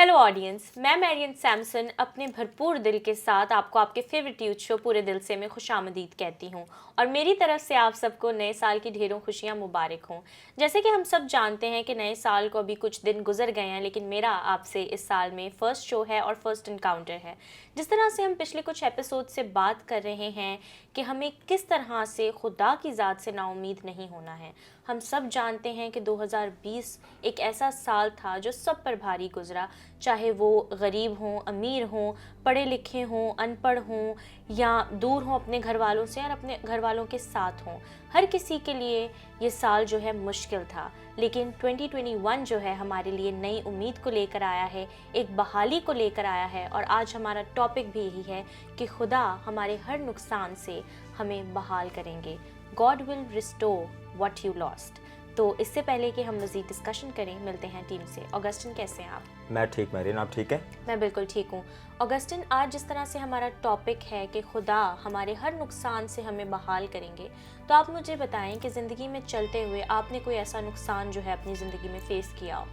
Hello audience, मैं Marrion Samson अपने भरपूर दिल के साथ आपको आपके फेवरेट यूथ शो पूरे दिल से में खुशामदीद कहती हूँ और मेरी तरफ से आप सबको नए साल की ढेरों खुशियाँ मुबारक हों। जैसे कि हम सब जानते हैं कि नए साल को अभी कुछ दिन गुजर गए हैं, लेकिन मेरा आपसे इस साल में फ़र्स्ट शो है और फर्स्ट इनकाउंटर है। जिस तरह से हम पिछले कुछ एपिसोड से बात कर रहे हैं कि हमें किस तरह से खुदा की ज़ात से नाउमीद नहीं होना है। हम सब जानते हैं कि 2020 एक ऐसा साल था जो सब पर भारी गुजरा, चाहे वो गरीब हों, अमीर हों, पढ़े लिखे हों, अनपढ़ हों या दूर हों अपने घर वालों से और अपने घर वालों के साथ हों। हर किसी के लिए ये साल जो है मुश्किल था, लेकिन 2021 जो है हमारे लिए नई उम्मीद को लेकर आया है, एक बहाली को लेकर आया है। और आज हमारा टॉपिक भी यही है कि खुदा हमारे हर नुकसान से हमें बहाल करेंगे। God will restore what you lost. तो इससे पहले कि हम मज़ीद डिस्कशन करें, मिलते हैं टीम से। ऑगस्टिन, कैसे हैं आप? मैं ठीक मैरिन, आप ठीक है? मैं बिल्कुल ठीक हूँ। ऑगस्टिन, आज जिस तरह से हमारा टॉपिक है कि खुदा हमारे हर नुकसान से हमें बहाल करेंगे, तो आप मुझे बताएं कि ज़िंदगी में चलते हुए आपने कोई ऐसा नुकसान जो है अपनी ज़िंदगी में फ़ेस किया हो?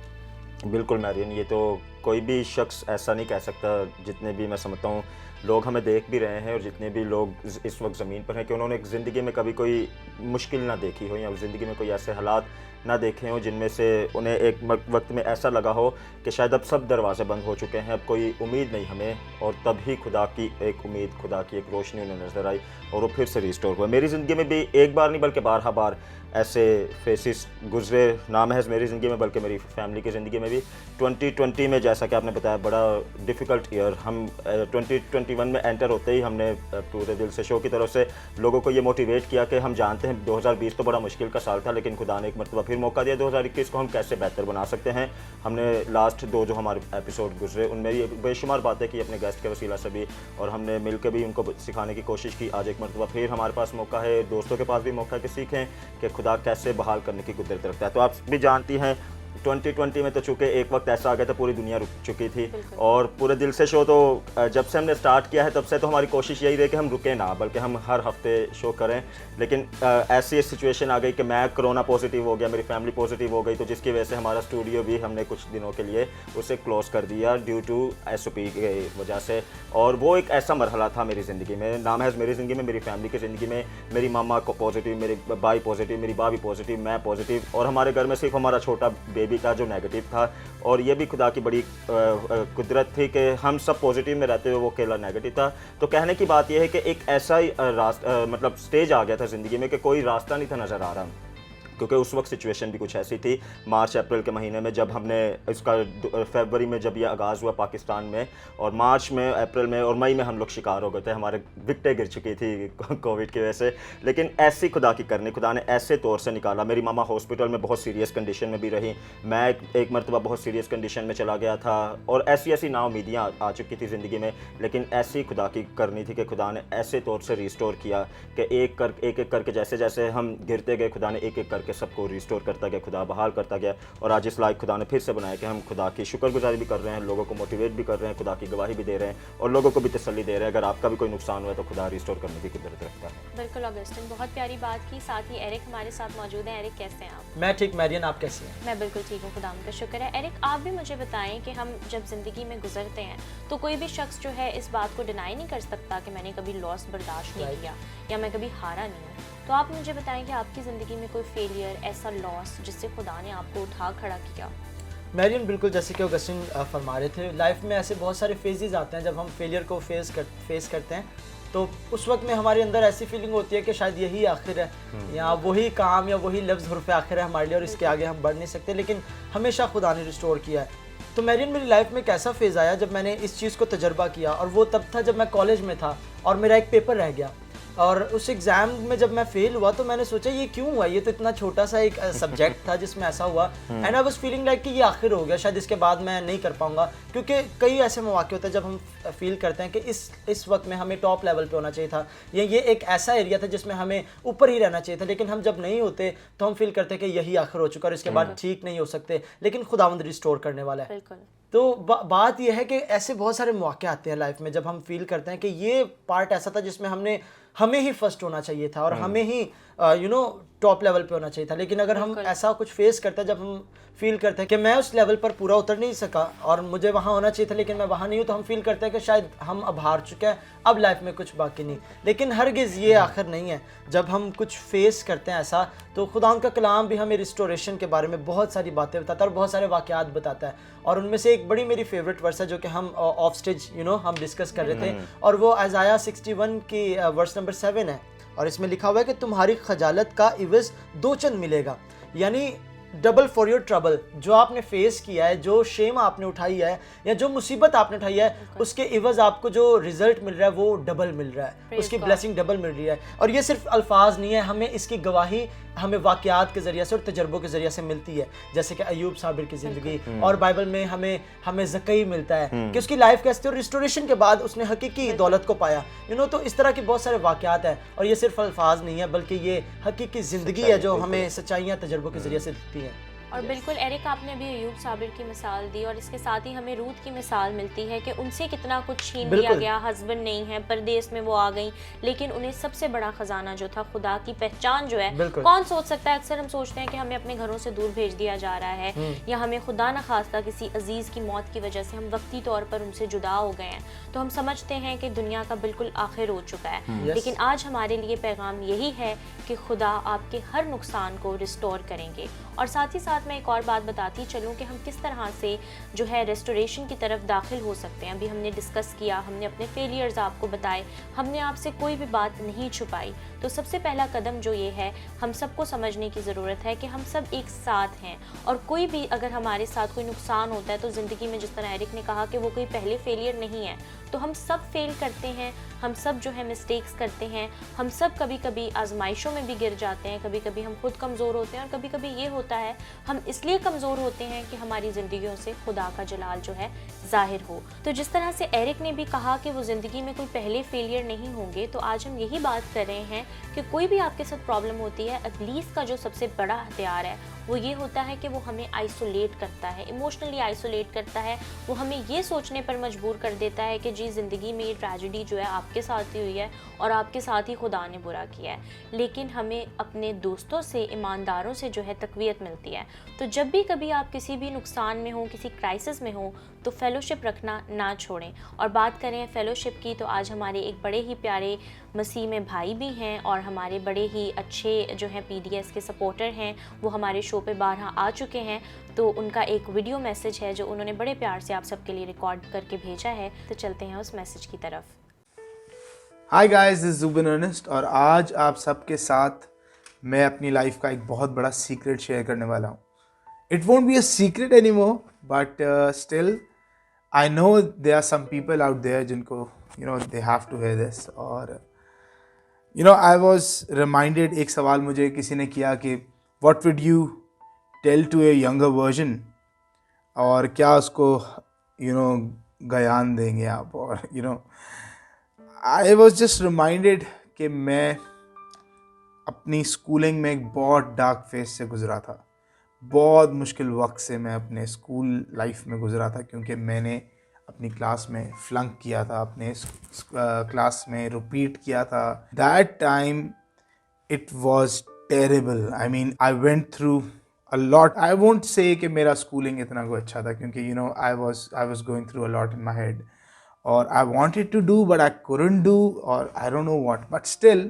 बिल्कुल मैरिन, ये तो कोई भी शख्स ऐसा नहीं कह सकता। जितने भी मैं समझता हूँ लोग हमें देख भी रहे हैं और जितने भी लोग इस वक्त ज़मीन पर हैं कि उन्होंने ज़िंदगी में कभी कोई मुश्किल ना देखी हो या ज़िंदगी में कोई ऐसे हालात ना देखे हों जिनमें से उन्हें एक वक्त में ऐसा लगा हो कि शायद अब सब दरवाजे बंद हो चुके हैं, अब कोई उम्मीद नहीं हमें। और तभी खुदा की एक उम्मीद, खुदा की एक रोशनी उन्हें नज़र आई और वो फिर से रिस्टोर हुआ। मेरी ज़िंदगी में भी एक बार नहीं बल्कि बारहा बार ऐसे फेसिस गुजरे, ना महज मेरी ज़िंदगी में बल्कि मेरी फैमिली की ज़िंदगी में भी। 2020 में जैसा कि आपने बताया बड़ा डिफ़िकल्ट ईयर, हम 2021 में एंटर होते ही हमने पूरे दिल से शो की तरफ से लोगों को ये मोटिवेट किया कि हम जानते हैं 2020 तो बड़ा मुश्किल का साल था, लेकिन खुदा ने एक मरतबा फिर मौका दिया 2021 को हम कैसे बेहतर बना सकते हैं। हमने लास्ट दो जो हमारे एपिसोड गुजरे उनमें भी बेशुमार बातें की अपने गेस्ट के वसीला से भी, और हमने मिलकर भी उनको सिखाने की कोशिश की। आज एक मरतबा फिर हमारे पास मौका है, दोस्तों के पास भी मौका है कि सीखें कि खुदा कैसे बहाल करने की कुदरत रखता है। तो आप भी जानती हैं 2020 में तो चूँकि एक वक्त ऐसा आ गया था पूरी दुनिया रुक चुकी थी, और पूरे दिल से शो तो जब से हमने स्टार्ट किया है तब से तो हमारी कोशिश यही रही कि हम रुकें ना, बल्कि हम हर हफ्ते शो करें। लेकिन ऐसी सिचुएशन आ गई कि मैं कोरोना पॉजिटिव हो गया, मेरी फैमिली पॉजिटिव हो गई, तो जिसकी वजह से हमारा स्टूडियो भी हमने कुछ दिनों के लिए उसे क्लोज़ कर दिया ड्यू टू SOP की वजह से। और वो एक ऐसा मरहला था मेरी ज़िंदगी में, ना महज मेरी ज़िंदगी में, मेरी फैमिली की ज़िंदगी में। मेरी मामा को पॉजिटिव, मेरे भाई पॉजिटिव, मेरी भाभी पॉजिटिव, मैं पॉजिटिव, और हमारे घर में सिर्फ हमारा छोटा बेबी था जो नेगेटिव था। और ये भी खुदा की बड़ी कुदरत थी कि हम सब पॉजिटिव में रहते हुए वो अकेला नेगेटिव था। तो कहने की बात यह है कि एक ऐसा ही मतलब स्टेज आ गया था ज़िंदगी में कि कोई रास्ता नहीं था नज़र आ रहा, क्योंकि उस वक्त सिचुएशन भी कुछ ऐसी थी। मार्च अप्रैल के महीने में जब हमने इसका फरवरी में जब ये आगाज़ हुआ पाकिस्तान में, और मार्च में, अप्रैल में और मई में हम लोग शिकार हो गए थे, हमारे विकटें गिर चुकी थी कोविड की वजह से। लेकिन ऐसी खुदा की करनी, खुदा ने ऐसे तौर से निकाला। मेरी मामा हॉस्पिटल में बहुत सीरियस कंडीशन में भी रही, मैं एक मरतबा बहुत सीरियस कंडीशन में चला गया था, और ऐसी ऐसी नाउमीदियाँ आ चुकी थी ज़िंदगी में। लेकिन ऐसी खुदा की करनी थी कि खुदा ने ऐसे तौर से रिस्टोर किया कि एक एक करके जैसे जैसे हम गिरते गए, खुदा ने एक एक करके सबको रिस्टोर करता गया, खुदा बहाल करता गया। और आज इस लायक खुदा ने फिर से बनाया कि हम खुदा की शुक्रगुजारी भी कर रहे हैं, लोगों को मोटिवेट भी कर रहे हैं, खुदा की गवाही भी दे रहे हैं और लोगों को भी तसल्ली दे रहे हैं। अगर आपका भी कोई नुकसान हुआ है तो खुदा रिस्टोर करने की कुदरत रखता है। बिल्कुल ऑगस्टिन, बहुत प्यारी बात की। साथ ही एरिक हमारे साथ मौजूद हैं। एरिक, कैसे हैं आप? मैं ठीक मैरियन, आप कैसी हैं? मैं बिल्कुल ठीक हूँ, खुदा का शुक्र है। एरिक, आप भी मुझे बताएं कि हम जब ज़िंदगी में गुजरते हैं तो कोई भी शख्स जो है इस बात को डिनाई नहीं कर सकता कि मैंने कभी लॉस बर्दाश्त नहीं किया या मैं कभी हारा नहीं हूँ। तो आप मुझे बताएं कि आपकी ज़िंदगी में कोई फेलियर, ऐसा लॉस जिससे खुदा ने आपको उठा खड़ा किया? मैरियन, बिल्कुल जैसे कि ऑगस्टिन फरमा रहे थे, लाइफ में ऐसे बहुत सारे फेजेस आते हैं जब हम फेलियर को फेस करते हैं। तो उस वक्त में हमारे अंदर ऐसी फीलिंग होती है कि शायद यही आखिर है, या वही काम या वही लफ्ज़ हुर्फ़ आखिर है हमारे लिए और इसके आगे हम बढ़ नहीं सकते। लेकिन हमेशा खुदा ने रिस्टोर किया है। तो मैरियन, मेरी लाइफ में एक ऐसा फेज़ आया जब मैंने इस चीज़ को तजर्बा किया, और वो तब था जब मैं कॉलेज में था और मेरा एक पेपर रह गया। और उस एग्ज़ाम में जब मैं फेल हुआ तो मैंने सोचा ये क्यों हुआ, ये तो इतना छोटा सा एक सब्जेक्ट था जिसमें ऐसा हुआ। And I was feeling like कि ये आखिर हो गया, शायद इसके बाद मैं नहीं कर पाऊंगा। क्योंकि कई ऐसे मौके होते हैं जब हम फील करते हैं कि इस वक्त में हमें टॉप लेवल पे होना चाहिए था, ये एक ऐसा एरिया था जिसमें हमें ऊपर ही रहना चाहिए था। लेकिन हम जब नहीं होते तो हम फील करते हैं कि यही आखिर हो चुका और इसके बाद ठीक नहीं हो सकते। लेकिन खुदावंद रिस्टोर करने वाला है। तो बात यह है कि ऐसे बहुत सारे मौके आते हैं लाइफ में जब हम फील करते हैं कि ये पार्ट ऐसा था जिसमें हमें ही फर्स्ट होना चाहिए था और हमें ही टॉप लेवल पे होना चाहिए था। लेकिन अगर हम ऐसा कुछ फेस करते हैं, जब हम फील करते हैं कि मैं उस लेवल पर पूरा उतर नहीं सका और मुझे वहाँ होना चाहिए था लेकिन मैं वहाँ नहीं हूँ, तो हम फील करते हैं कि शायद हम अब हार चुके हैं, अब लाइफ में कुछ बाकी नहीं। लेकिन हरगिज़ ये आखिर नहीं है। जब हम कुछ फेस करते हैं ऐसा, तो खुदा का कलाम भी हमें रिस्टोरेशन के बारे में बहुत सारी बातें बताता है और बहुत सारे वाक़यात बताता है। और उनमें से एक बड़ी मेरी फेवरेट वर्स है जो कि हम ऑफ स्टेज हम डिस्कस कर रहे थे, और वो आइज़ाया 61 की वर्स नंबर 7 है। और इसमें लिखा हुआ है कि तुम्हारी खजालत का इवज़ दो चंद मिलेगा, यानी डबल फॉर योर ट्रबल। जो आपने फेस किया है, जो शेम आपने उठाई है या जो मुसीबत आपने उठाई है, उसके इवज़ आपको जो रिजल्ट मिल रहा है वो डबल मिल रहा है, उसकी ब्लेसिंग डबल मिल रही है। और ये सिर्फ अल्फाज नहीं है, हमें इसकी गवाही हमें वाक़यात के ज़रिए से और तजर्बों के ज़रिए से मिलती है। जैसे कि अयूब साबिर की ज़िंदगी, और बाइबल में हमें ज़कई मिलता है कि उसकी लाइफ कैसे और रिस्टोरेशन के बाद उसने हकीकी दौलत को पाया। तो इस तरह के बहुत सारे वाक़यात हैं, और ये सिर्फ अल्फाज नहीं है बल्कि ये हकीकी ज़िंदगी है जो हमें सच्चाइयाँ तजर्बों के ज़रिए से दिखती हैं। और बिल्कुल एरिक, आपने अभी अयूब साबिर की मिसाल दी, और इसके साथ ही हमें रूथ की मिसाल मिलती है कि उनसे कितना कुछ छीन लिया गया। हस्बैंड नहीं है, परदेश में वो आ गई, लेकिन उन्हें सबसे बड़ा खजाना जो था, खुदा की पहचान जो है, कौन सोच सकता है। अक्सर हम सोचते हैं कि हमें अपने घरों से दूर भेज दिया जा रहा है, या हमें खुदा न खास्ता किसी अजीज की मौत की वजह से हम वक्ती तौर पर उनसे जुदा हो गए हैं, तो हम समझते हैं कि दुनिया का बिल्कुल आखिर हो चुका है। लेकिन आज हमारे लिए पैगाम यही है कि खुदा आपके हर नुकसान को रिस्टोर करेंगे। और साथ ही साथ मैं एक और बात बताती चलूँ कि हम किस तरह से जो है रेस्टोरेशन की तरफ दाखिल हो सकते हैं। अभी हमने डिस्कस किया, हमने अपने फेलियर्स आपको बताए, हमने आपसे कोई भी बात नहीं छुपाई। तो सबसे पहला कदम जो ये है, हम सबको समझने की ज़रूरत है कि हम सब एक साथ हैं, और कोई भी अगर हमारे साथ कोई नुकसान होता है तो ज़िंदगी में, जिस तरह एरिक ने कहा कि वो कोई पहले फेलियर नहीं है, तो हम सब फेल करते हैं, हम सब जो है मिस्टेक्स करते हैं, हम सब कभी कभी आजमाइशों में भी गिर जाते हैं, कभी कभी हम खुद कमज़ोर होते हैं, और कभी कभी ये होता है हम इसलिए कमज़ोर होते हैं कि हमारी ज़िंदगियों से खुदा का जलाल जो है ज़ाहिर हो। तो जिस तरह से एरिक ने भी कहा कि वो ज़िंदगी में कोई पहले फेलियर नहीं होंगे, तो आज हम यही बात कर रहे हैं कि कोई भी आपके साथ प्रॉब्लम होती है, इब्लीस का जो सबसे बड़ा हथियार है वो ये होता है कि वो हमें आइसोलेट करता है, इमोशनली आइसोलेट करता है। वो हमें ये सोचने पर मजबूर कर देता है कि जी ज़िंदगी में ये ट्रेजेडी जो है आपके साथ ही हुई है और आपके साथ ही खुदा ने बुरा किया है। लेकिन हमें अपने दोस्तों से, ईमानदारों से जो है तक़वियत मिलती है। तो जब भी कभी आप किसी भी नुकसान में हो, किसी क्राइसिस में हो, तो फेलोशिप रखना ना छोड़ें। और बात करें फेलोशिप की, तो आज हमारे एक बड़े ही प्यारे मसीह में भाई भी हैं और हमारे बड़े ही अच्छे जो हैं PDS के सपोर्टर हैं, वो हमारे शो पे बारहा आ चुके हैं। तो उनका एक वीडियो मैसेज है जो उन्होंने बड़े प्यार से आप सबके लिए रिकॉर्ड करके भेजा है, तो चलते हैं उस मैसेज की तरफ। Hi guys, this is Zubin Ernest, और आज आप सबके साथ मैं अपनी लाइफ का एक बहुत बड़ा सीक्रेट शेयर करने वाला हूँ। It won't be a secret anymore, but still I know there are some people out there जिनको they have to hear this. और आई वाज रिमाइंडेड, एक सवाल मुझे किसी ने किया कि what would you tell to a younger version, और क्या उसको बयान देंगे आप। और आई वॉज जस्ट रिमाइंडेड कि मैं अपनी स्कूलिंग में एक बहुत डार्क फेज से गुज़रा था। बहुत मुश्किल वक्त से मैं अपने स्कूल लाइफ में गुज़रा था, क्योंकि मैंने अपनी क्लास में फ्लंक किया था, अपने क्लास में रिपीट किया था। That time it was terrible. I mean I went through a lot. I won't say कि मेरा स्कूलिंग इतना कोई अच्छा था, क्योंकि I was going through a lot in my head, or I wanted to do but I couldn't do, or I don't know what. But still,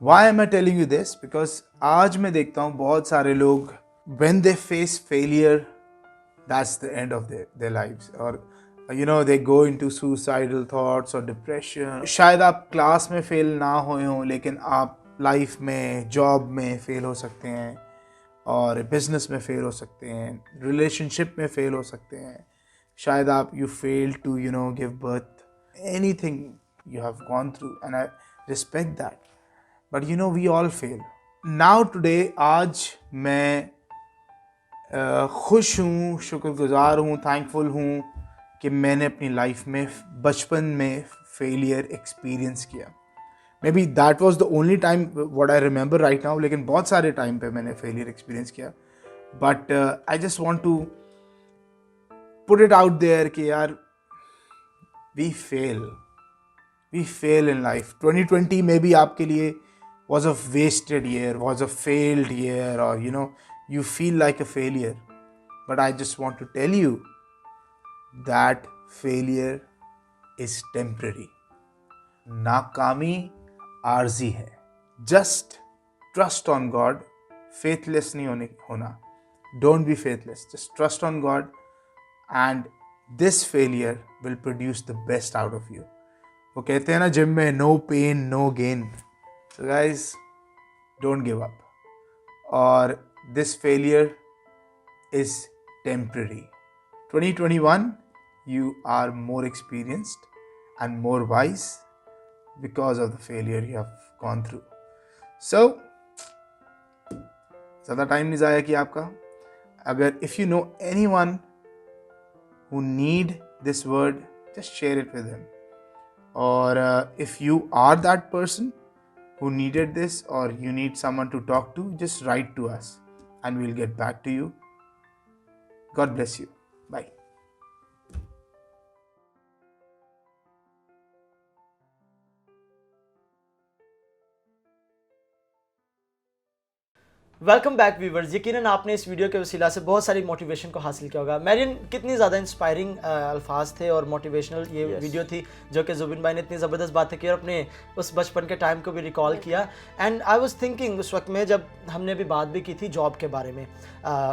why am I telling you this? Because आज मैं देखता हूँ बहुत सारे लोग when they face failure, that's the end of their lives, or they go into suicidal thoughts or depression. शायद आप class में फेल ना हुए हों, लेकिन आप लाइफ में, जॉब में फेल हो सकते हैं, और बिजनेस में फेल हो सकते हैं, रिलेशनशिप में फेल हो सकते हैं। शायद आप you fail to give birth, anything you have gone through, and I respect that, but we all fail. Now today, आज मैं खुश हूँ, शुक्रगुजार हूँ, थैंकफुल हूँ कि मैंने अपनी लाइफ में बचपन में फेलियर एक्सपीरियंस किया। Maybe that was the only time what I remember right now, लेकिन बहुत सारे टाइम पे मैंने फेलियर एक्सपीरियंस किया। But I just want to put it out there कि यार, वी फेल इन लाइफ। 2020 में भी आपके लिए was a wasted year, was a failed year, or you feel like a failure. But I just want to tell you that failure is temporary. नाकामी आर्जी है. Just trust on God. Faithless नहीं होना. Don't be faithless. Just trust on God, and this failure will produce the best out of you. वो कहते हैं ना gym में, no pain, no gain. So guys, don't give up. और this failure is temporary. 2021, you are more experienced and more wise because of the failure you have gone through. So, ज़्यादा time नहीं ज़ाया किया आपका. अगर if you know anyone who need this word, just share it with him. Or if you are that person who needed this, or you need someone to talk to, just write to us and we'll get back to you. God bless you. Bye. Welcome back viewers. यकीनन आपने इस video के वसीला से बहुत सारी motivation को हासिल किया होगा. मैरियन, कितनी ज़्यादा इंस्पायरिंग अल्फाज थे और मोटिवेशनल ये वीडियो थी जो कि जुबिन भाई ने इतनी ज़बरदस्त बातें की और अपने उस बचपन के टाइम को भी रिकॉल किया. एंड आई वाज थिंकिंग उस वक्त में जब हमने भी बात भी की थी जॉब के बारे में,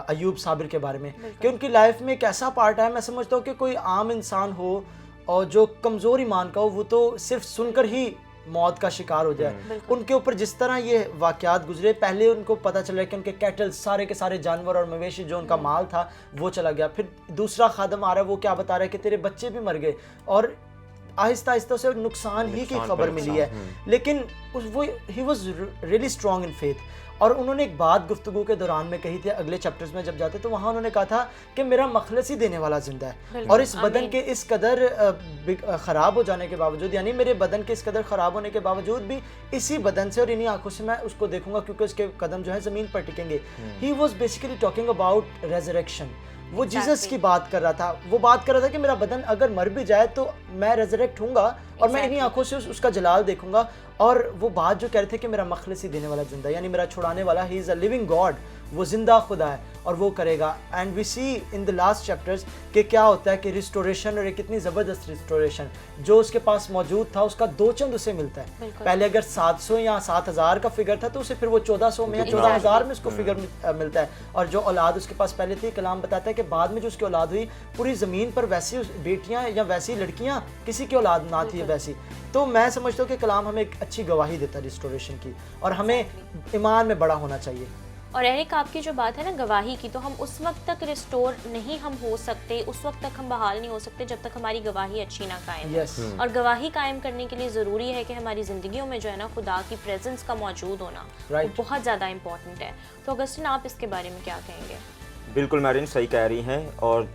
अयूब साबिर के बारे में, कि उनकी लाइफ में एक ऐसा पार्ट है, मैं समझता हूँ कि कोई आम इंसान हो और जो कमज़ोर ईमान का हो, वो तो सिर्फ सुनकर ही मौत का शिकार हो जाए. उनके ऊपर जिस तरह ये वाक़यात गुजरे, पहले उनको पता चला कि उनके कैटल, सारे के सारे जानवर और मवेशी जो उनका माल था वो चला गया. फिर दूसरा खादम आ रहा है, वो क्या बता रहा है कि तेरे बच्चे भी मर गए, और आहिस्ता आहिस्ता उसे नुकसान ही की खबर मिली है. लेकिन वो he was really strong in faith. और उन्होंने एक बात गुफ्तगू के दौरान में कही थी, अगले चैप्टर्स में जब जाते तो वहाँ उन्होंने कहा था कि मेरा मखलस ही देने वाला जिंदा है, और इस बदन के इस कदर ख़राब हो जाने के बावजूद, यानी मेरे बदन के इस कदर ख़राब होने के बावजूद भी इसी बदन से और इन्हीं आंखों से मैं उसको देखूंगा, क्योंकि उसके कदम जो है ज़मीन पर टिकेंगे. He was basically talking about resurrection. वो जीसस की बात कर रहा था. वो बात कर रहा था कि मेरा बदन अगर मर भी जाए तो मैं रेजरेक्ट हूँगा और मैं इन्हीं आंखों से उसका जलाल देखूंगा. और वो बात जो कह रहे थे कि मेरा मखलस ही देने वाला जिंदा, यानी मेरा छुड़ाने वाला, he is a living God, वो जिंदा खुदा है और वो करेगा. And we see in the last chapters कि क्या होता है कि रिस्टोरेशन, और एक कितनी ज़बरदस्त रिस्टोरेशन, जो उसके पास मौजूद था उसका दो चंद उसे मिलता है. पहले अगर 700 या 7000 का फिगर था तो उसे फिर वो 1400 में या 14000 में उसको फिगर मिलता है. और जो औलाद उसके पास पहले थी, कलाम बताता है कि बाद में जो उसकी औलाद हुई, पूरी ज़मीन पर वैसी बेटियाँ या वैसी लड़कियाँ किसी की औलाद ना थी वैसी. तो मैं समझता हूँ कि कलाम हमें एक अच्छी गवाही देता है रिस्टोरेशन की, और हमें ईमान में बड़ा होना चाहिए. और एरिक, आपकी जो बात है ना गवाही की, तो हम उस वक्त तक रिस्टोर नहीं हम हो सकते, उस वक्त तक हम बहाल नहीं हो सकते जब तक हमारी गवाही अच्छी ना कायम हो. और गवाही कायम करने के लिए ज़रूरी है कि हमारी ज़िंदगियों में जो है ना खुदा की प्रेजेंस का मौजूद होना वो बहुत ज़्यादा इंपॉर्टेंट है. तो अगस्टिन, आप इसके बारे में क्या कहेंगे? बिल्कुल मैरिन सही कह रही हैं. और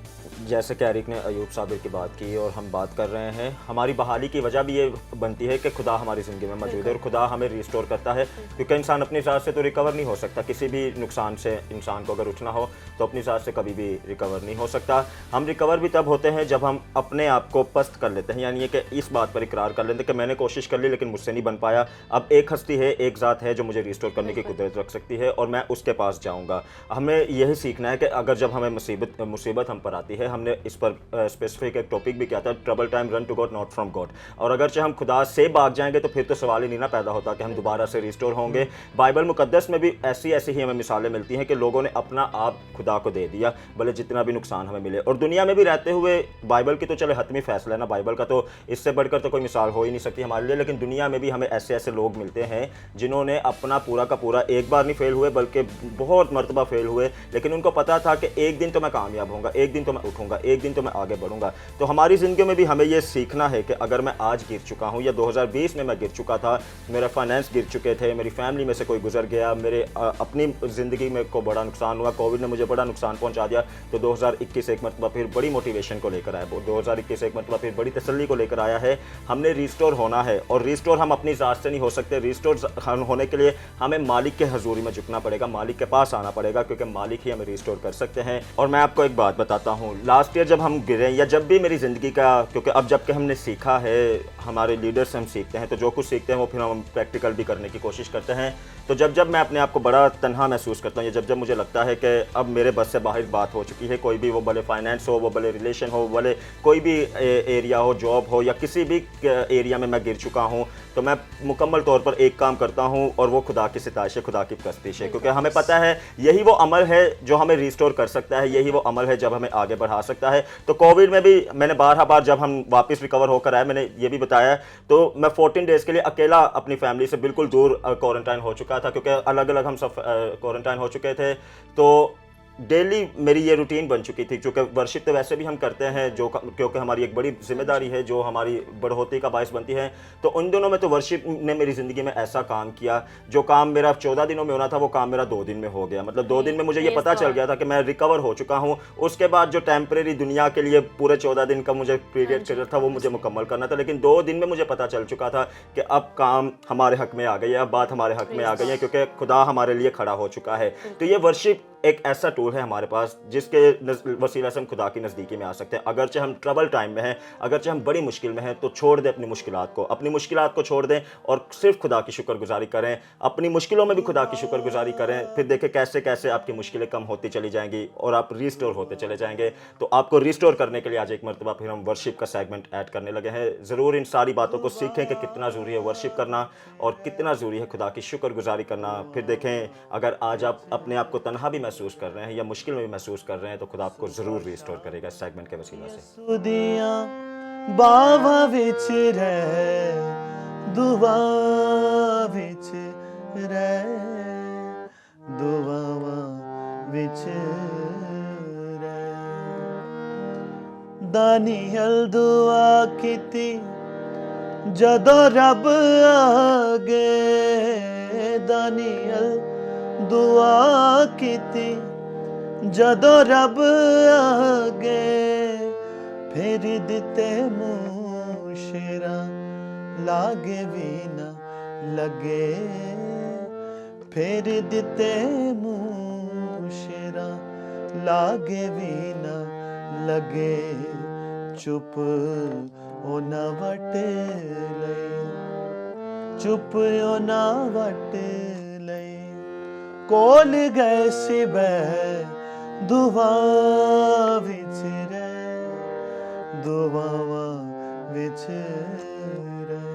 जैसे कि एरिक ने अयूब साबिर की बात की और हम बात कर रहे हैं, हमारी बहाली की वजह भी ये बनती है कि खुदा हमारी ज़िंदगी में मौजूद है और खुदा हमें रिस्टोर करता है. क्योंकि इंसान अपनी ज़ात से तो रिकवर नहीं हो सकता. किसी भी नुकसान से इंसान को अगर उठना हो तो अपनी ज़ात से कभी भी रिकवर नहीं हो सकता. हम रिकवर भी तब होते हैं जब हम अपने आप को पस्त कर लेते हैं, यानी कि इस बात पर इकरार कर लेते हैं कि मैंने कोशिश कर ली लेकिन मुझसे नहीं बन पाया. अब एक हस्ती है, एक ज़ात है जो मुझे रिस्टोर करने की कुदरत रख सकती है और मैं उसके पास जाऊँगा. हमें यही सीखना है कि अगर जब हमें मुसीबत हम पर आती है, हमने इस पर स्पेसिफिक एक टॉपिक भी किया था, trouble time run to God not from God. और अगर हम खुदा से भाग जाएंगे तो फिर तो सवाल ही नहीं ना पैदा होता कि हम दोबारा से रिस्टोर होंगे. बाइबल मुकद्दस में भी ऐसी ही हमें मिसालें मिलती हैं कि लोगों ने अपना आप खुदा को दे दिया, भले जितना भी नुकसान हमें मिले. और दुनिया में भी रहते हुए, बाइबल की तो चले हतमी फैसला है ना, बाइबल का तो इससे बढ़कर तो कोई मिसाल हो ही नहीं सकती हमारे लिए. लेकिन दुनिया में भी हमें ऐसे लोग मिलते हैं जिन्होंने अपना पूरा का पूरा एक बार नहीं फेल हुए बल्कि बहुत मरतबा फेल हुए, लेकिन उनको पता था कि एक दिन तो मैं कामयाब होऊंगा, एक दिन तो मैं उठूंगा, एक दिन तो मैं आगे बढ़ूंगा. तो हमारी ज़िंदगी में भी हमें ये सीखना है कि अगर मैं आज गिर चुका हूँ या 2020 में मैं गिर चुका था, मेरा फाइनेंस गिर चुके थे, मेरी फैमिली में से कोई गुजर गया, मेरे अपनी ज़िंदगी में को बड़ा नुकसान हुआ, कोविड ने मुझे बड़ा नुकसान पहुँचा दिया, तो 2021 एक मरतबा फिर बड़ी मोटिवेशन को लेकर आया. 2021 एक मरतबा फिर बड़ी तसल्ली को लेकर आया है. हमने रिस्टोर होना है और रिस्टोर हम अपनी ज़ात से नहीं हो सकते. रिस्टोर होने के लिए हमें मालिक के हजूरी में झुकना पड़ेगा, मालिक के पास आना पड़ेगा, क्योंकि मालिक ही हमें रिस्टोर रिस्टोर कर सकते हैं। और मैं आपको एक बात बताता हूँ, लास्ट ईयर जब हम गिरे या जब भी मेरी ज़िंदगी का, क्योंकि अब जबकि हमने सीखा है, हमारे लीडर से हम सीखते हैं, तो जो कुछ सीखते हैं वो फिर हम प्रैक्टिकल भी करने की कोशिश करते हैं। तो जब जब मैं अपने आप को बड़ा तन्हा महसूस करता हूँ या जब जब मुझे लगता है कि अब मेरे बस से बाहर बात हो चुकी है, कोई भी, वो भले फाइनेंस हो, वो भले रिलेशन हो, भले कोई भी एरिया हो, जॉब हो, या किसी भी एरिया में मैं गिर चुका हूँ, तो मैं मुकम्मल तौर पर एक काम करता हूँ और वो खुदा की सिताइश है, खुदा की प्रस्तिश है। क्योंकि हमें पता है यही वो अमल है जो हमें रिस्टोर कर सकता है, यही वो अमल है जब हमें आगे बढ़ा सकता है। तो कोविड में भी मैंने बार जब हम वापस रिकवर होकर आए, मैंने ये भी बताया, तो मैं 14 डेज़ के लिए अकेला अपनी फैमिली से बिल्कुल दूर क्वारंटाइन हो चुका था, क्योंकि अलग अलग हम सब क्वारंटाइन हो चुके थे। तो डेली मेरी ये रूटीन बन चुकी थी, क्योंकि वर्शिप तो वैसे भी हम करते हैं, क्योंकि हमारी एक बड़ी जिम्मेदारी है जो हमारी बढ़ोतरी का बायस बनती है। तो उन दिनों में तो वर्शिप ने मेरी ज़िंदगी में ऐसा काम किया, जो काम मेरा 14 दिनों में होना था वो काम मेरा 2 दिन में हो गया। मतलब 2 दिन में मुझे ये पता चल गया था कि मैं रिकवर हो चुका हूँ। उसके बाद जो टेम्परेरी दुनिया के लिए पूरे 14 दिन का मुझे पीरियड चल था, वो मुझे मुकम्मल करना था। लेकिन 2 दिन में मुझे पता चल चुका था कि अब काम हमारे हक में आ गई है, अब बात हमारे हक में आ गई है, क्योंकि खुदा हमारे लिए खड़ा हो चुका है। तो ये वर्शिप एक ऐसा टूल है हमारे पास जिसके वसीला से हम खुदा की नज़दीकी में आ सकते हैं। अगरचे हम ट्रबल टाइम में हैं, अगरचे हम बड़ी मुश्किल में हैं, तो छोड़ दें अपनी मुश्किलात को छोड़ दें और सिर्फ खुदा की शुक्रगुजारी करें। अपनी मुश्किलों में भी खुदा की शुक्रगुजारी करें, फिर देखें कैसे कैसे आपकी मुश्किलें कम होती चली जाएंगी और आप रिस्टोर होते चले जाएंगे। तो आपको रिस्टोर करने के लिए आज एक मरतबा फिर हम वर्शिप का सेगमेंट ऐड करने लगे हैं। ज़रूर इन सारी बातों को सीखें कि कितना ज़रूरी है वर्शिप करना और कितना ज़रूरी है खुदा की शुक्रगुजारी करना। फिर देखें, अगर आज आप अपने आप को तन्हा भी महसूस कर रहे हैं या मुश्किल में भी महसूस कर रहे हैं, तो खुदा आपको ज़रूर रिस्टोर करेगा इस सेगमेंट के वसीला से। सुदियां बावा विच रह, दुआ विच रह, दुआवा विच रह। दानियल दुआ कीती जदों रब आगे, दानियल दुआ कीती जदों रब आगे, फिर दिते मुँह शेरा लागे भी न लगे, फिर दिते मुँह शेरा लागे भी न लगे। चुप ओ न वट ले, चुप ओ न वट ले, कोल गए सिबह दुआ विच रह, दुआवा विच रह।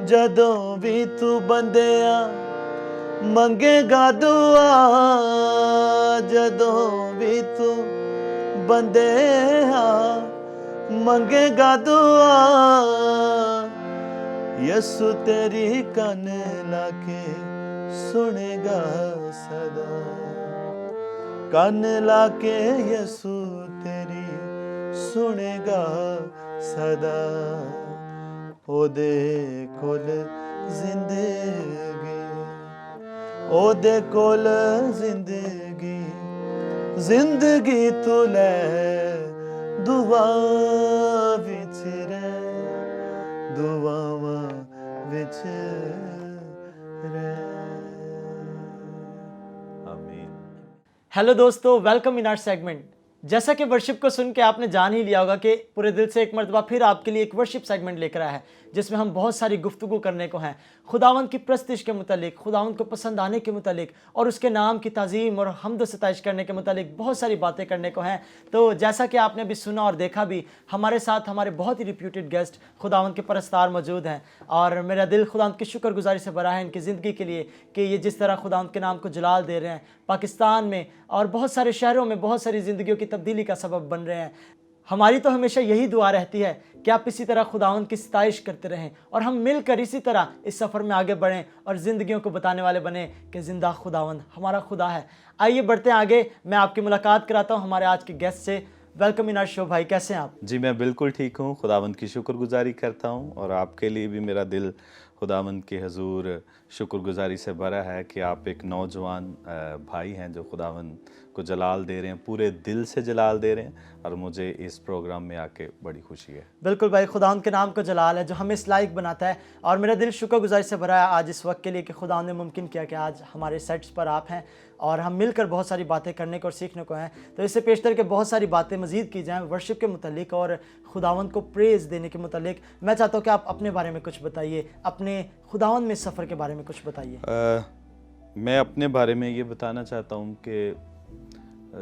जदों भी तू बंदिया मंगेगा दुआ, जदों भी तू बंदिया मंगेगा दुआ, यसु तेरी कन लाके सुनेगा सदा, कन लाके यसु तेरी सुनेगा सदा। ओदे कोल जिंदगी, ओदे कोल जिंदगी, जिंदगी तू ले दुआ विच रह, दुआवा विच रह। हेलो दोस्तों, वेलकम इन आवर सेगमेंट। जैसा कि वर्शिप को सुन के आपने जान ही लिया होगा कि पूरे दिल से एक मरतबा फिर आपके लिए एक वर्शिप सेगमेंट लेकर आया है, जिसमें हम बहुत सारी गुफ्तगू करने को हैं खुदावंद की प्रस्तिश के मुतालिक, खुदावंद को पसंद आने के मुतालिक और उसके नाम की ताज़ीम और हम्द व सताइश करने के मुतालिक बहुत सारी बातें करने को हैं। तो जैसा कि आपने अभी सुना और देखा भी, हमारे साथ हमारे बहुत ही रिप्यूटेड गेस्ट खुदावंद के परस्तार मौजूद हैं और मेरा दिल खुदावंद की शुक्रगुजारी से भरा है इनकी ज़िंदगी के लिए कि ये जिस तरह खुदावंद के नाम को जलाल दे रहे हैं पाकिस्तान में और बहुत सारे शहरों में, बहुत सारी ज़िंदगियों की तब्दीली का सबब बन रहे हैं। हमारी तो हमेशा यही दुआ रहती है कि आप इसी तरह खुदावंद की सताइश करते रहें और हम मिलकर इसी तरह इस सफ़र में आगे बढ़ें और ज़िंदगियों को बताने वाले बने कि ज़िंदा खुदावंद हमारा खुदा है। आइए बढ़ते हैं आगे, मैं आपकी मुलाकात कराता हूँ हमारे आज के गेस्ट से। Welcome in our show. भाई कैसे हैं आप? जी मैं बिल्कुल ठीक हूँ, खुदावंद की शुक्रगुजारी करता हूँ और आपके लिए भी मेरा दिल खुदावंद के हजूर शुक्रगुजारी से भरा है कि आप एक नौजवान भाई हैं जो खुदावंद को जलाल दे रहे हैं, पूरे दिल से जलाल दे रहे हैं और मुझे इस प्रोग्राम में आके बड़ी खुशी है। बिल्कुल भाई, खुदावंद के नाम को जलाल है जो हमें इस लायक बनाता है और मेरा दिल शुक्रगुजारी से भरा है आज इस वक्त के लिए कि खुदावंद ने मुमकिन किया कि आज हमारे सेट्स पर आप हैं और हम मिलकर बहुत सारी बातें करने को और सीखने को हैं। तो इससे पेशतर के बहुत सारी बातें मज़ीद की जाएँ वर्शिप के मुतालिक और खुदावंद को प्रेज़ देने के मुतालिक। मैं चाहता हूँ कि आप अपने बारे में कुछ बताइए, अपने खुदावंद में सफ़र के बारे में कुछ बताइए। मैं अपने बारे में ये बताना चाहता हूँ कि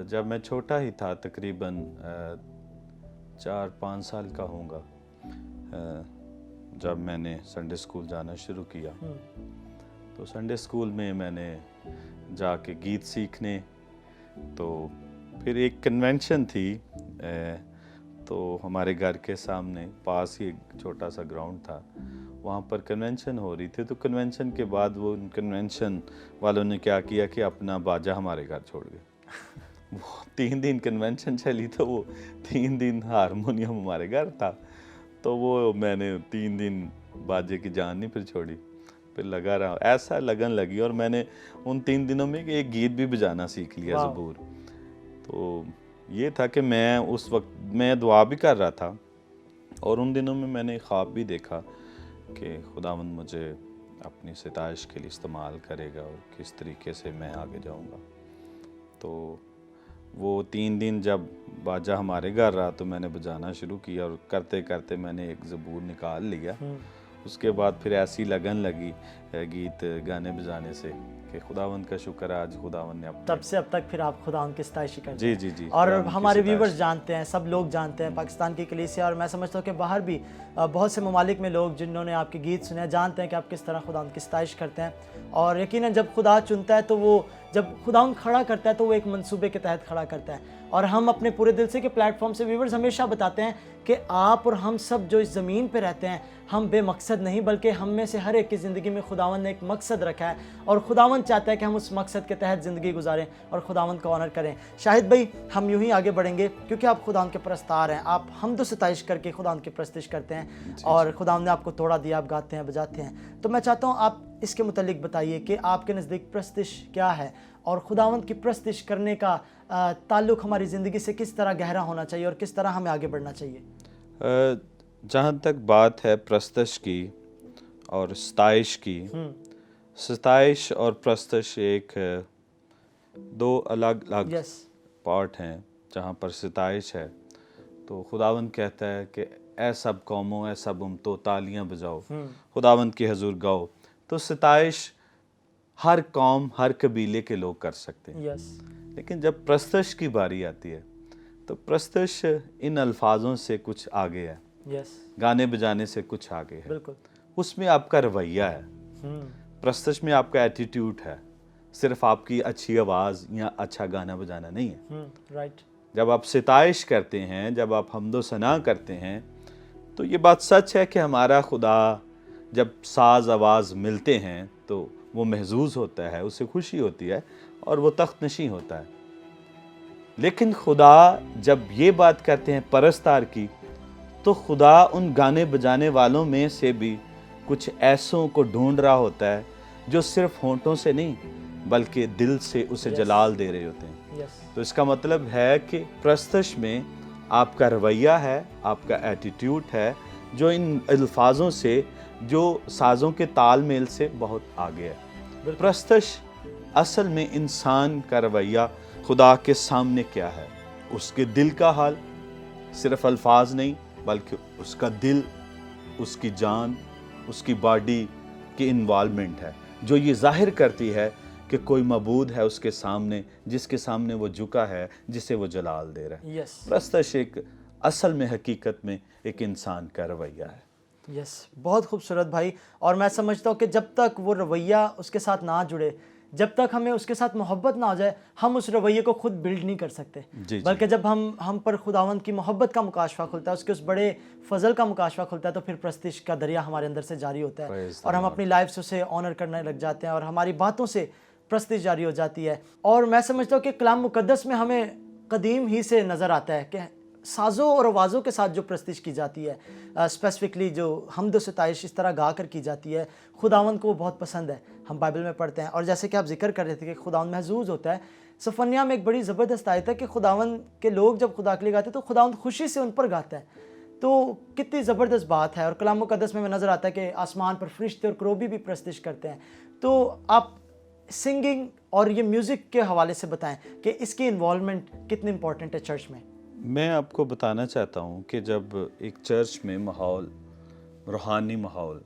जब मैं छोटा ही था, तकरीबन 4-5 साल का होऊंगा, जब मैंने संडे स्कूल जाना शुरू किया, तो संडे स्कूल में मैंने जाके गीत सीखने, तो फिर एक कन्वेंशन थी, तो हमारे घर के सामने पास ही एक छोटा सा ग्राउंड था, वहाँ पर कन्वेंशन हो रही थी। तो कन्वेंशन के बाद वो कन्वेंशन वालों ने क्या किया कि अपना बाजा हमारे घर छोड़ गए। वो 3 दिन कन्वेंशन चली, तो वो 3 दिन हारमोनियम हमारे घर था, तो वो मैंने 3 दिन बाजे की जान नहीं फिर छोड़ी, फिर लगा रहा, ऐसा लगन लगी। और मैंने उन 3 दिनों में एक गीत भी बजाना सीख लिया, ज़बूर। तो ये था कि मैं उस वक्त मैं दुआ भी कर रहा था, और उन दिनों में मैंने ख्वाब भी देखा कि खुदावंद मुझे अपनी सिताइश के लिए इस्तेमाल करेगा और किस तरीके से मैं आगे जाऊंगा। तो वो 3 दिन जब बाजा हमारे घर रहा, तो मैंने बजाना शुरू किया, और करते करते मैंने एक ज़बूर निकाल लिया। उसके बाद फिर ऐसी लगन लगी गीत गाने बजाने से कि खुदावंद का शुक्र है, आज खुदावंद ने तब से अब तक फिर आप खुदावंद की सताइश करते जी हैं। जी जी और हमारे व्यूवर्स जानते हैं, सब लोग जानते हैं, पाकिस्तान की कलीसिया और मैं समझता हूँ कि बाहर भी बहुत से ममालिक में लोग जिन्होंने आपके गीत सुने जानते हैं कि आप किस तरह खुदावंद की सताइश करते हैं। और यकीनन जब खुदा चुनता है, तो वो जब खुदावंद खड़ा करता है, तो वो एक मंसूबे के तहत खड़ा करता है। और हम अपने पूरे दिल से के प्लेटफॉर्म से व्यूवर्स हमेशा बताते हैं कि आप और हम सब जो इस ज़मीन पे रहते हैं, हम बेमकसद नहीं, बल्कि हम में से हर एक की ज़िंदगी में खुदावंद ने एक मकसद रखा है, और खुदावंद चाहता है कि हम उस मकसद के तहत ज़िंदगी गुजारें और खुदावंद का ऑनर करें। शाहिद भाई, हम यूं ही आगे बढ़ेंगे क्योंकि आप खुदावंद के परस्तार हैं, आप हमदो सताइश करके खुदावंद की परस्तिश करते हैं, और खुदावंद ने आपको तोड़ा दिया, आप गाते हैं, बजाते हैं। तो मैं चाहता हूँ आप इसके मुतालिक बताइए कि आपके नज़दीक परस्तिश क्या है, और खुदावंद की परस्तिश करने का ताल्लुक़ हमारी ज़िंदगी से किस तरह गहरा होना चाहिए और किस तरह हमें आगे बढ़ना चाहिए। जहाँ तक बात है प्रस्तश की और सताइश की, सताइश और प्रस्तश एक 2 अलग अलग पार्ट हैं। जहाँ पर सताइश है तो खुदावंद कहता है कि ऐ सब कौमों, ऐ सब उम्मतों, तालियां बजाओ, खुदावंद के हजूर गाओ। तो सताइश हर कौम, हर कबीले के लोग कर सकते हैं। लेकिन जब प्रस्तश की बारी आती है, तो प्रस्तश इन अल्फाजों से कुछ आगे है, गाने बजाने से कुछ आगे है। उसमें आपका रवैया है, प्रस्तश में आपका एटीट्यूड है, सिर्फ आपकी अच्छी आवाज़ या अच्छा गाना बजाना नहीं है। जब आप सिताइश करते हैं, जब आप हम्दो सना करते हैं, तो ये बात सच है कि हमारा खुदा जब साज आवाज़ मिलते हैं तो वो महजूज होता है, उससे खुशी होती है और वो तख्त नशी होता है। लेकिन खुदा जब ये बात करते हैं परस्तार की, तो खुदा उन गाने बजाने वालों में से भी कुछ ऐसों को ढूंढ रहा होता है जो सिर्फ होंठों से नहीं बल्कि दिल से उसे जलाल दे रहे होते हैं। तो इसका मतलब है कि प्रस्तश में आपका रवैया है, आपका एटीट्यूड है, जो इन अल्फाजों से, जो साज़ों के तालमेल से बहुत आगे है। प्रस्तश असल में इंसान का रवैया खुदा के सामने क्या है, उसके दिल का हाल, सिर्फ अल्फाज नहीं बल्कि उसका दिल, उसकी जान, उसकी बॉडी की इन्वॉल्वमेंट है, जो ये जाहिर करती है कि कोई मबूद है उसके सामने, जिसके सामने वो झुका है, जिसे वो जलाल दे रहा है। प्रस्तश एक असल में हकीकत में एक इंसान का रवैया है। बहुत खूबसूरत भाई। और मैं समझता हूँ कि जब तक वो रवैया उसके साथ ना जुड़े, जब तक हमें उसके साथ मोहब्बत ना हो जाए, हम उस रवैये को खुद बिल्ड नहीं कर सकते। बल्कि जब हम पर खुदावंद की मोहब्बत का मुकाशफा खुलता है, उसके उस बड़े फजल का मुकाशफा खुलता है, तो फिर प्रस्तिश का दरिया हमारे अंदर से जारी होता है और हम अपनी लाइफ से उसे ऑनर करने लग जाते हैं और हमारी बातों से प्रस्तिश जारी हो जाती है। और मैं समझता हूँ कि कलाम मुकद्दस में हमें कदीम ही से नज़र आता है कि साज़ों और आवाज़ों के साथ जो प्रस्तिश की जाती है, स्पेसिफिकली जो हम्द सताइश इस तरह गा कर की जाती है, खुदावंद को वो बहुत पसंद है। हम बाइबल में पढ़ते हैं, और जैसे कि आप जिक्र कर रहे थे कि खुदावंद महजूज होता है, सफन्या में एक बड़ी ज़बरदस्त आयत है कि खुदावंद के लोग जब खुदा के लिए गाते हैं तो खुदावंद खुशी से उन पर गाता है। तो कितनी ज़बरदस्त बात है। और कलाम मुकद्दस में नज़र आता है कि आसमान पर फरिश्ते और करोबी भी प्रस्तिश करते हैं। तो आप सिंगिंग और ये म्यूज़िक के हवाले से बताएं कि इसकी इन्वॉल्वमेंट कितनी इम्पोर्टेंट है चर्च में। मैं आपको बताना चाहता हूँ कि जब एक चर्च में माहौल, रूहानी माहौल,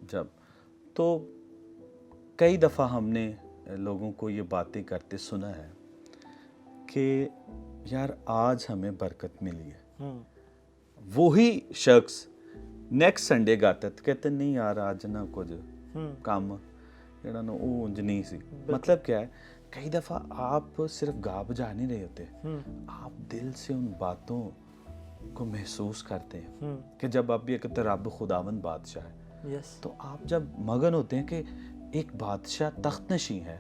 जब तो कई दफ़ा हमने लोगों को ये बातें करते सुना है कि यार आज हमें बरकत मिली है। वही शख्स नेक्स्ट संडे गाता तो कहते नहीं यार आज ना कुछ काम ਜਿਹੜਾ ਨਾ ਉਹ ਉਂਝ नहीं सी। मतलब क्या है, कई दफ़ा आप सिर्फ गा बजा नहीं रहे होते, आप दिल से उन बातों को महसूस करते हैं कि जब आप ये कहते रब खुदावंद बादशाह है, तो आप जब मगन होते हैं कि एक बादशाह तख्त नशीं है,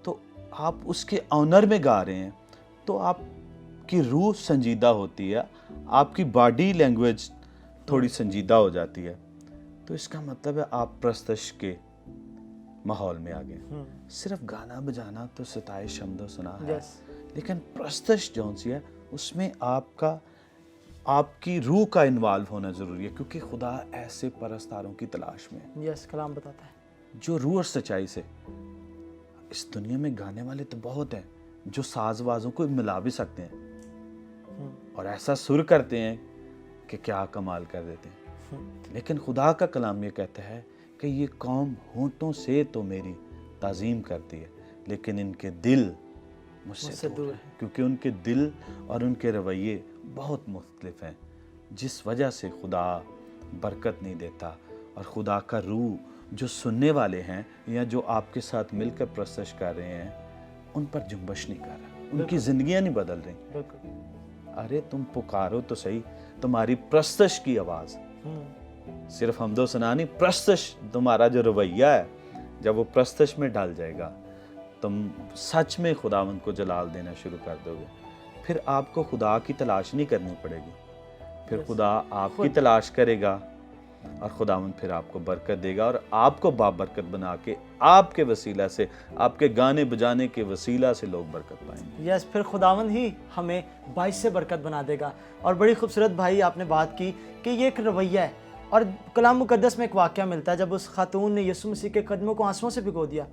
तो आप उसके ऑनर में गा रहे हैं, तो आपकी रूह संजीदा होती है, आपकी बॉडी लैंग्वेज थोड़ी संजीदा हो जाती है। तो इसका मतलब है आप प्रस्तश के माहौल में आ गए। सिर्फ गाना बजाना तो सताइश शब्दों सुना है, लेकिन प्रस्तश जौन सी है उसमें आपकी रूह का इन्वॉल्व होना ज़रूरी है, क्योंकि खुदा ऐसे परस्तारों की तलाश में है। कलाम बताता है जो रूह और सच्चाई से, इस दुनिया में गाने वाले तो बहुत हैं जो साज़वाज़ों को मिला भी सकते हैं और ऐसा सुर करते हैं कि क्या कमाल कर देते हैं, लेकिन खुदा का कलाम ये कहता है कि ये कौम होंठों से तो मेरी ताज़ीम करती है, लेकिन इनके दिल मुझसे दूर है, क्योंकि उनके दिल और उनके रवैये बहुत मुख्तलिफ हैं, जिस वजह से खुदा बरकत नहीं देता। और खुदा का रूह जो सुनने वाले हैं या जो आपके साथ मिलकर प्रस्तश कर रहे हैं, उन पर जुम्बश नहीं कर रहा, उनकी ज़िंदगियाँ नहीं बदल रही। अरे तुम पुकारो तो सही, तुम्हारी प्रस्तश की आवाज़, सिर्फ हमदो सना नहीं, प्रस्तश तुम्हारा जो रवैया है, जब वो प्रस्तश में डाल जाएगा, तुम सच में खुदावंद को जलाल देना शुरू कर दोगे। फिर आपको खुदा की तलाश नहीं करनी पड़ेगी, फिर खुदा आपकी तलाश करेगा और खुदावंद फिर आपको बरकत देगा और आपको बाबरकत बना के आपके वसीला से, आपके गाने बजाने के वसीला से लोग बरकत पाएंगे। फिर खुदावंद ही हमें बाइस से बरकत बना देगा। और बड़ी खूबसूरत भाई आपने बात की कि ये एक रवैया है, और कलाम मुकद्दस में एक वाक़या मिलता है जब उस खातून ने यीशु मसीह के कदमों को आंसुओं से भिगो दिया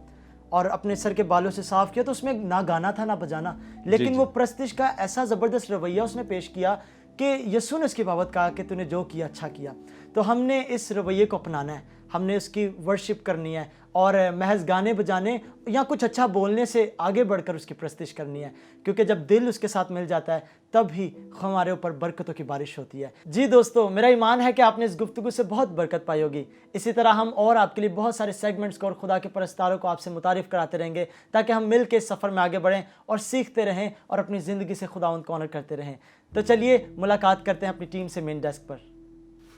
और अपने सर के बालों से साफ किया, तो उसमें ना गाना था ना बजाना, लेकिन वो प्रस्तिश का ऐसा ज़बरदस्त रवैया उसने पेश किया कि यीशु ने उसकी बाबत कहा कि तूने जो किया अच्छा किया। तो हमने इस रवैये को अपनाना है, हमने उसकी वर्शिप करनी है और महज गाने बजाने या कुछ अच्छा बोलने से आगे बढ़कर उसकी प्रस्तिश करनी है, क्योंकि जब दिल उसके साथ मिल जाता है तब ही हमारे ऊपर बरकतों की बारिश होती है। जी दोस्तों, मेरा ईमान है कि आपने इस गुफ्तगू से बहुत बरकत पाई होगी। इसी तरह हम और आपके लिए बहुत सारे सेगमेंट्स को और खुदा के परस्तारों को आपसे मुतारिफ कराते रहेंगे, ताकि हम मिल के इस सफ़र में आगे बढ़ें और सीखते रहें और अपनी ज़िंदगी से खुदावंद को ऑनर करते रहें। तो चलिए मुलाकात करते हैं अपनी टीम से मेन डेस्क पर।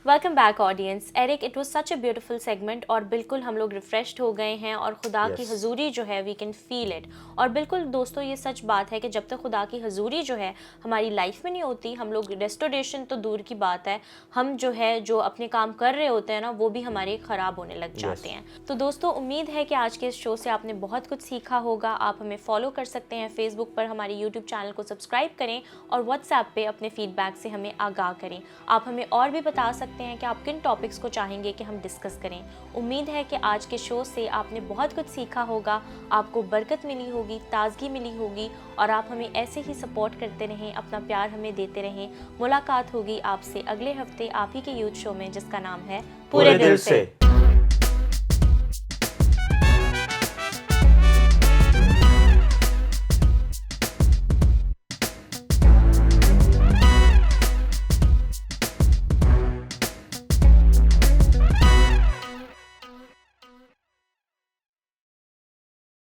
Welcome back audience. Eric, it was such a beautiful segment और बिल्कुल हम लोग रिफ्रेश्ड हो गए हैं और खुदा की हजूरी जो है वी कैन फील इट। और बिल्कुल दोस्तों, ये सच बात है कि जब तक खुदा की हजूरी जो है हमारी लाइफ में नहीं होती, हम लोग रेस्टोरेशन तो दूर की बात है, हम जो अपने काम कर रहे होते हैं ना, वो भी हमारे ख़राब होने लग जाते हैं। तो दोस्तों, उम्मीद है कि आज के इस शो से आपने बहुत कुछ सीखा होगा। आप हमें फॉलो कर सकते हैं फेसबुक पर, हमारे यूट्यूब चैनल को सब्सक्राइब करें और व्हाट्सएप पे अपने फीडबैक से हमें आगाह करें। आप हमें और भी बता सकते हैं कि आप किन टॉपिक्स को चाहेंगे कि हम डिस्कस करें। उम्मीद है कि आज के शो से आपने बहुत कुछ सीखा होगा, आपको बरकत मिली होगी, ताजगी मिली होगी और आप हमें ऐसे ही सपोर्ट करते रहें, अपना प्यार हमें देते रहें। मुलाकात होगी आपसे अगले हफ्ते आप ही के यूथ शो में, जिसका नाम है पूरे दिल से।